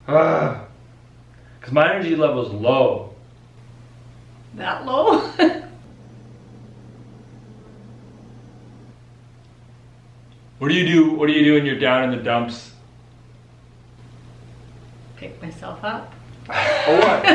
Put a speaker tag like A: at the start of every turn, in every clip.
A: Because my energy level is low.
B: That low?
A: What do you do? What do you do when you're down in the dumps?
B: Pick myself up.
A: A one,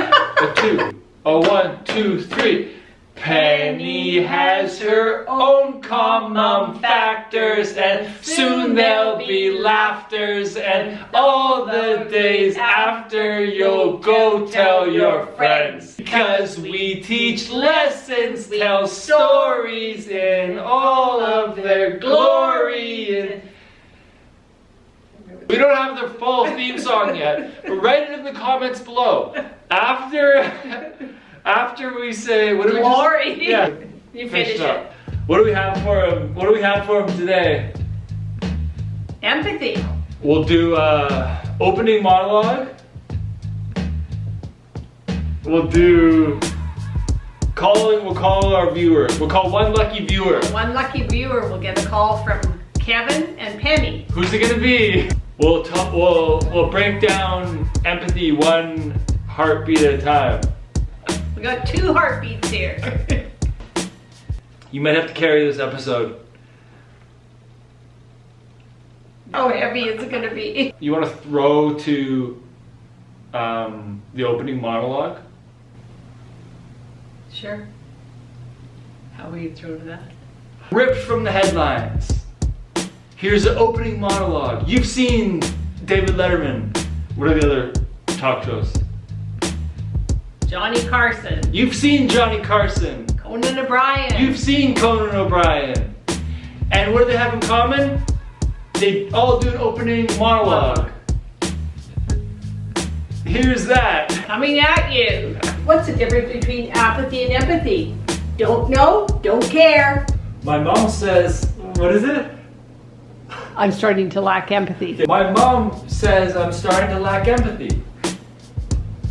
A: a two, a 1, 2, 3. Penny has her own comMOM factors, and soon there'll be laughters, and all the days after you'll go tell your friends. Because we teach lessons, tell stories in all of their glory. And we don't have the full theme song yet, but write it in the comments below. After we say, what do we
B: Glory.
A: just... Yeah.
B: You finish it.
A: What do we have for him? What do we have for him today?
B: Empathy.
A: We'll do opening monologue. We'll do calling. We'll call our viewers. We'll call one lucky viewer.
B: One lucky viewer will get a call from Kevin and Penny.
A: Who's it gonna be? We'll break down empathy one heartbeat at a time.
B: We got 2 heartbeats here.
A: You might have to carry this episode.
B: How heavy is it going to be?
A: You want to throw to the opening monologue?
B: Sure. How will you throw to that?
A: Ripped from the headlines. Here's the opening monologue. You've seen David Letterman. What are the other talk shows?
B: Johnny Carson.
A: You've seen Johnny Carson.
B: Conan O'Brien.
A: You've seen Conan O'Brien. And what do they have in common? They all do an opening monologue. Here's that.
B: Coming at you. What's the difference between apathy and empathy? Don't know, don't care.
A: My mom says, what is it?
B: I'm starting to lack empathy.
A: My mom says I'm starting to lack empathy.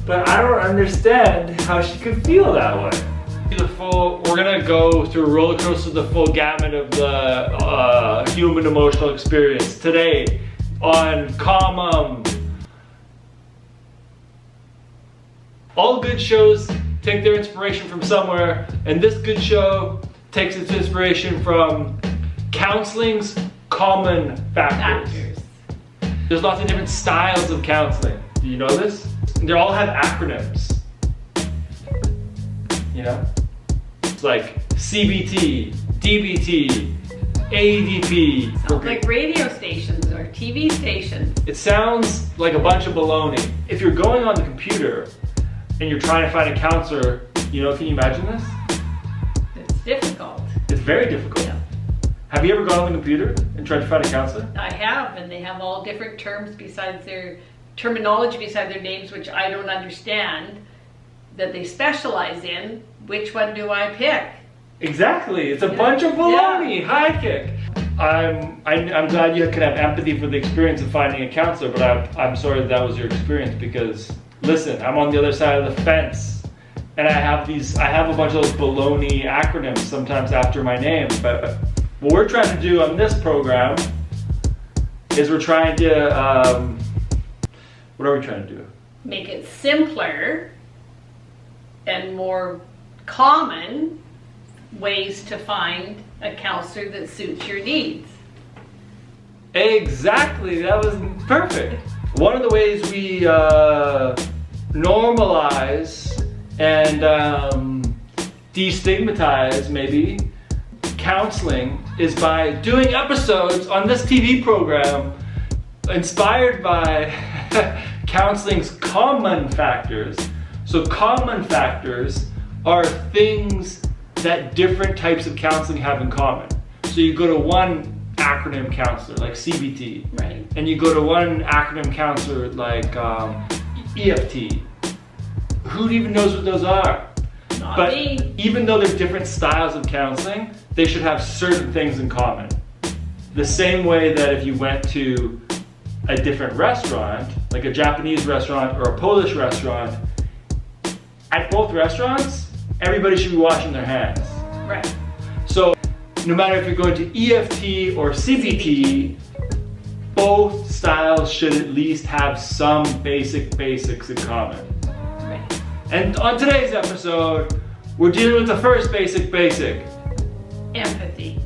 A: But I don't understand how she could feel that way. We're gonna go through a roller coaster, the full gamut of the human emotional experience today on comMOM. All good shows take their inspiration from somewhere, and this good show takes its inspiration from counseling's common factors. There's lots of different styles of counseling. Do you know this? They all have acronyms. You know? It's like CBT, DBT, ADP.
B: Sounds like radio stations or TV stations.
A: It sounds like a bunch of baloney. If you're going on the computer and you're trying to find a counselor, you know, can you imagine this?
B: It's difficult.
A: It's very difficult.
B: Yeah.
A: Have you ever gone on the computer and tried to find a counselor?
B: I have, and they have all different terms besides their terminology beside their names, which I don't understand, that they specialize in. Which one do I pick?
A: Exactly. It's a bunch of baloney. Yeah. High kick. I'm glad you could have empathy for the experience of finding a counselor, but I'm sorry that was your experience, because listen, I'm on the other side of the fence, and I have a bunch of those baloney acronyms sometimes after my name. But what we're trying to do on this program is we're trying to what are we trying to do?
B: Make it simpler and more common ways to find a counselor that suits your needs.
A: Exactly, that was perfect. One of the ways we normalize and destigmatize maybe counseling is by doing episodes on this TV program inspired by counseling's common factors. So common factors are things that different types of counseling have in common. So you go to one acronym counselor like CBT,
B: right,
A: and you go to one acronym counselor like EFT. Who even knows what those are?
B: Not
A: but
B: me.
A: Even though they're different styles of counseling, they should have certain things in common. The same way that if you went to a different restaurant, like a Japanese restaurant or a Polish restaurant, at both restaurants, everybody should be washing their hands.
B: Right.
A: So no matter if you're going to EFT or CBT, both styles should at least have some basics in common.
B: Right.
A: And on today's episode, we're dealing with the first basic.
B: Empathy.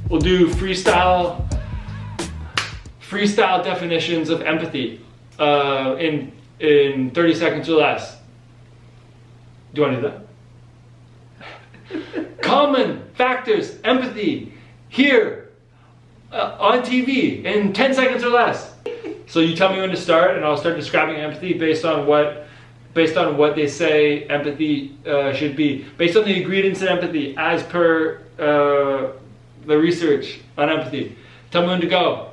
A: We'll do freestyle definitions of empathy in 30 seconds or less. Do you want to do that? Common factors, empathy, here, on TV, in 10 seconds or less. So you tell me when to start, and I'll start describing empathy based on what they say empathy should be, based on the ingredients in empathy as per the research on empathy. Tell me when to go.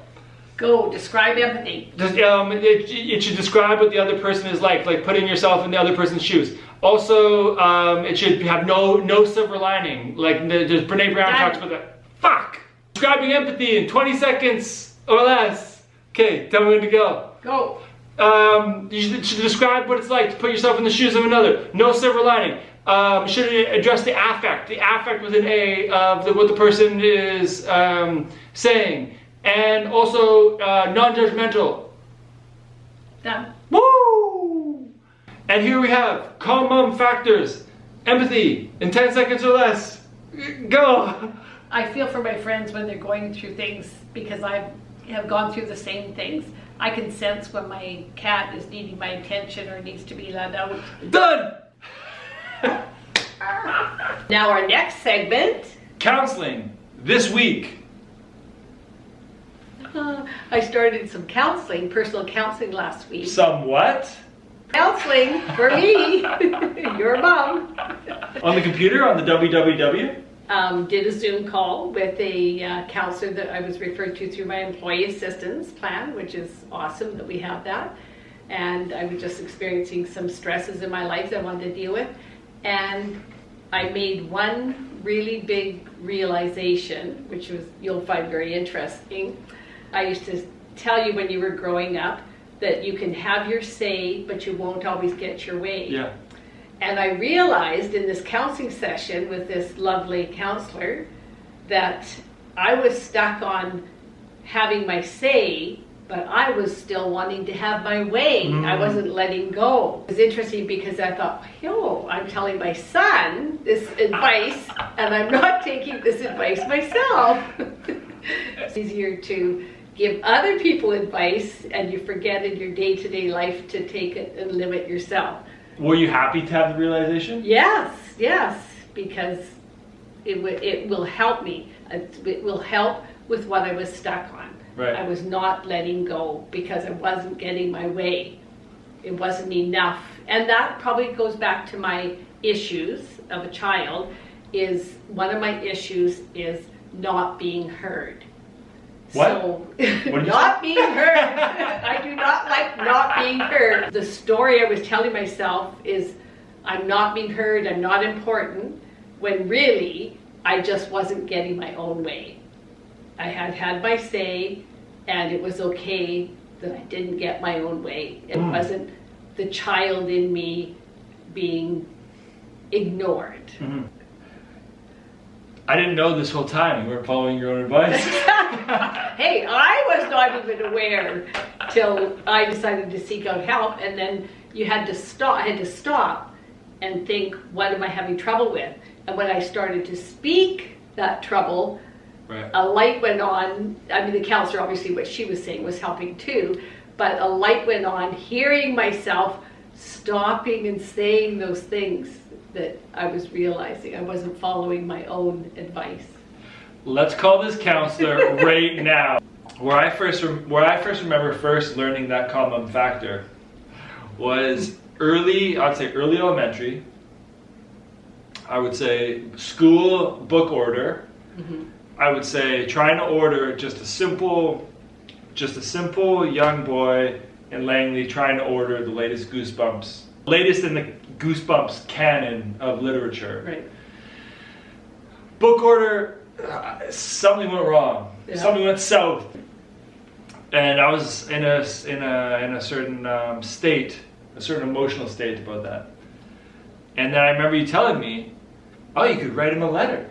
B: Go, describe empathy.
A: It should describe what the other person is like putting yourself in the other person's shoes. Also, it should have no silver lining, like Brene Brown talks about that. Fuck! Describing empathy in 20 seconds or less. Okay, tell me when to go.
B: Go.
A: You should describe what it's like to put yourself in the shoes of another. No silver lining. Should address the affect with an A of what the person is saying. And also non-judgmental.
B: Done.
A: Woo! And here we have comMOM factors. Empathy in 10 seconds or less. Go!
B: I feel for my friends when they're going through things because I have gone through the same things. I can sense when my cat is needing my attention or needs to be let out.
A: Done!
B: Now our next segment.
A: Counseling this week.
B: I started some counseling, personal counseling last week.
A: Somewhat?
B: Counseling for me, your mom.
A: On the computer, on the www?
B: Did a Zoom call with a counselor that I was referred to through my employee assistance plan, which is awesome that we have that. And I was just experiencing some stresses in my life that I wanted to deal with. And I made one really big realization, which was you'll find very interesting. I used to tell you when you were growing up that you can have your say, but you won't always get your way.
A: Yeah.
B: And I realized in this counseling session with this lovely counselor that I was stuck on having my say, but I was still wanting to have my way. I wasn't letting go. It was interesting because I thought, yo, I'm telling my son this advice and I'm not taking this advice myself. It's easier to give other people advice and you forget in your day-to-day life to take it and live it yourself.
A: Were you happy to have the realization?
B: Yes, because it will help me. It will help with what I was stuck on.
A: Right.
B: I was not letting go because I wasn't getting my way. It wasn't enough. And that probably goes back to my issues of a child. Is one of my issues is not being heard.
A: What?
B: So, not being heard. I do not like not being heard. The story I was telling myself is I'm not being heard, I'm not important, when really I just wasn't getting my own way. I had my say and it was okay that I didn't get my own way. It wasn't the child in me being ignored.
A: Mm-hmm. I didn't know this whole time you weren't following your own advice.
B: Hey, I was not even aware till I decided to seek out help, and then you had to stop. I had to stop and think, what am I having trouble with? And when I started to speak that trouble,
A: right.
B: A light went on. I mean, the counselor, obviously, what she was saying was helping too, but a light went on, hearing myself stopping and saying those things that I was realizing I wasn't following my own advice.
A: Let's call this counselor right now. Where I first remember learning that comMOM factor was I'd say early elementary. I would say school book order.
B: Mm-hmm.
A: I would say trying to order just a simple young boy in Langley trying to order the latest Goosebumps. Latest in the Goosebumps canon of literature.
B: Right.
A: Book order, something went wrong.
B: Yeah.
A: Something went south. And I was in a certain state, a certain emotional state about that. And then I remember you telling me, oh, you could write him a letter.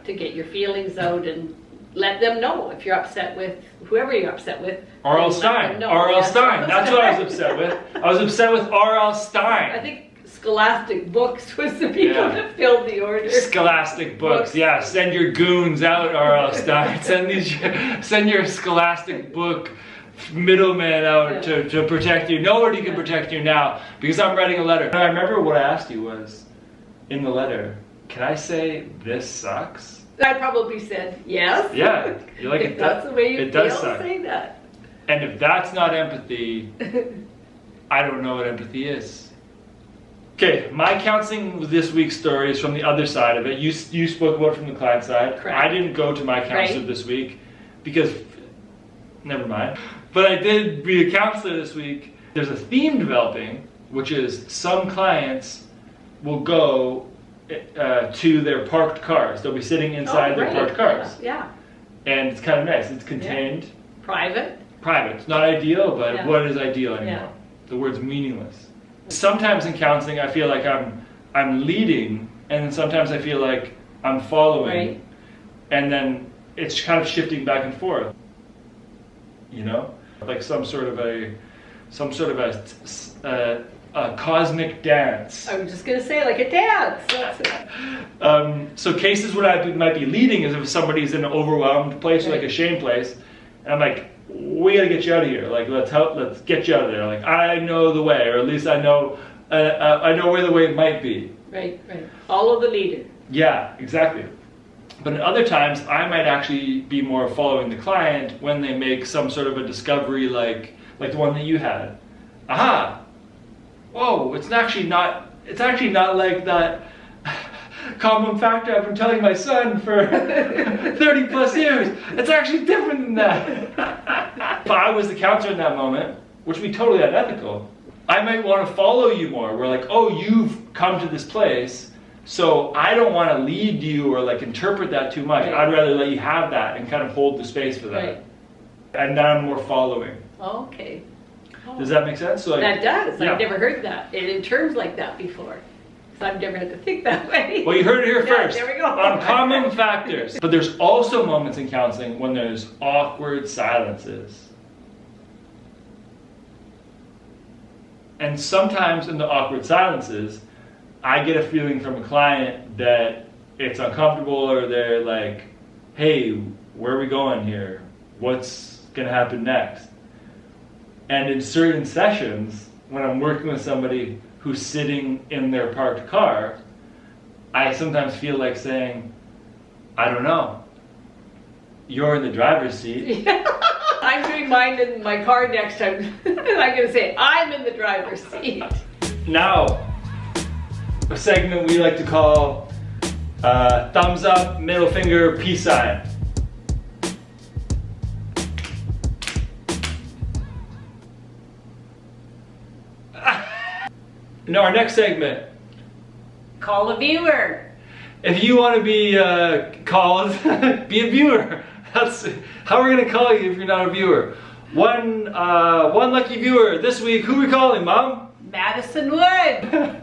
B: To get your feelings out and let them know if you're upset with whoever you're upset with.
A: R.L.
B: then let
A: Stein.
B: them know.
A: R.L.
B: Yeah,
A: Stein. That's what I was upset with. I was upset with R.L. Stein.
B: I think Scholastic Books was the people that filled the order.
A: Scholastic Books. Yeah, send your goons out, R.L. Stein. Send your Scholastic Book middleman out to protect you. Nobody can protect you now because I'm writing a letter. And I remember what I asked you was, in the letter, can I say this sucks?
B: I probably said yes.
A: Yeah, you're like,
B: if that's the way you
A: it
B: feel,
A: does suck.
B: say that.
A: And if that's not empathy, I don't know what empathy is. Okay, my counseling this week's story is from the other side of it. You spoke about it from the client side.
B: Correct.
A: I didn't go to my counselor this week because, never mind. But I did be a counselor this week. There's a theme developing, which is some clients will go to their parked cars. They'll be sitting inside their parked cars.
B: Yeah.
A: And it's kind of nice. It's contained.
B: Private.
A: Private. It's not ideal, but what is ideal anymore? The word's meaningless. Sometimes in counseling I feel like I'm leading, and then sometimes I feel like I'm following.
B: Right.
A: And then it's kind of shifting back and forth. You know? Like some sort of a cosmic dance.
B: I was just gonna say like a dance. That's it.
A: So cases what I might be leading is if somebody's in an overwhelmed place, like a shame place, and I'm like, we gotta get you out of here. Like let's get you out of there. Like I know the way, or at least I know where the way might be.
B: Right. Follow the leader.
A: Yeah, exactly. But at other times, I might actually be more following the client when they make some sort of a discovery, like the one that you had. Aha! Whoa! It's actually not like that common factor I've been telling my son for 30 plus years. It's actually different than that. If I was the counselor in that moment, which would be totally unethical, I might want to follow you more. We're like, oh, you've come to this place. So I don't want to lead you or like interpret that too much.
B: Right.
A: I'd rather let you have that and kind of hold the space for that.
B: Right.
A: And now I'm more following.
B: Okay.
A: Does that make sense? So like,
B: that does.
A: yeah.
B: I've never heard that in terms like that before. So I've never had to think that way.
A: Well, you heard it here first.
B: There we go.
A: On common factors. But there's also moments in counseling when there's awkward silences. And sometimes in the awkward silences, I get a feeling from a client that it's uncomfortable, or they're like, hey, where are we going here? What's going to happen next? And in certain sessions, when I'm working with somebody who's sitting in their parked car, I sometimes feel like saying, I don't know. You're in the driver's seat.
B: I'm doing mine in my car next time. I'm going to say, I'm in the driver's seat.
A: Now, a segment we like to call thumbs up, middle finger, peace sign. Now our next segment.
B: Call a viewer.
A: If you want to be called, be a viewer. That's how we're going to call you if you're not a viewer. One lucky viewer this week. Who are we calling, Mom?
B: Madison Wood.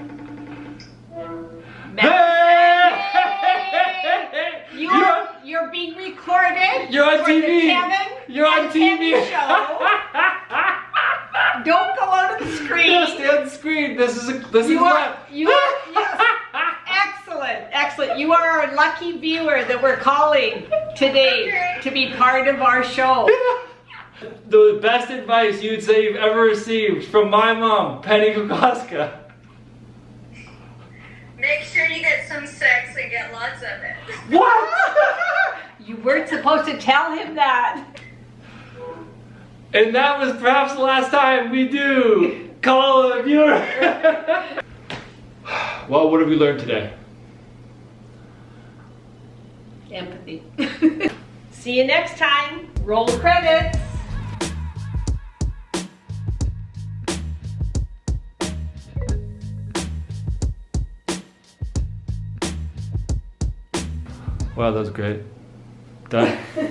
B: You're being recorded.
A: You're on
B: for
A: TV.
B: The Kevin
A: You're on
B: and
A: TV.
B: Ken show. Don't go out of the screen.
A: Yeah, stay on the screen. This is
B: Excellent. You are our lucky viewer that we're calling today to be part of our show.
A: The best advice you'd say you've ever received from my mom, Penny Kokoska.
C: Make sure you get some sex and get lots of it.
A: What?
B: You weren't supposed to tell him that.
A: And that was perhaps the last time we do call a viewer. Well, what have we learned today?
B: Empathy. See you next time. Roll credits.
A: Wow, that was great. Done.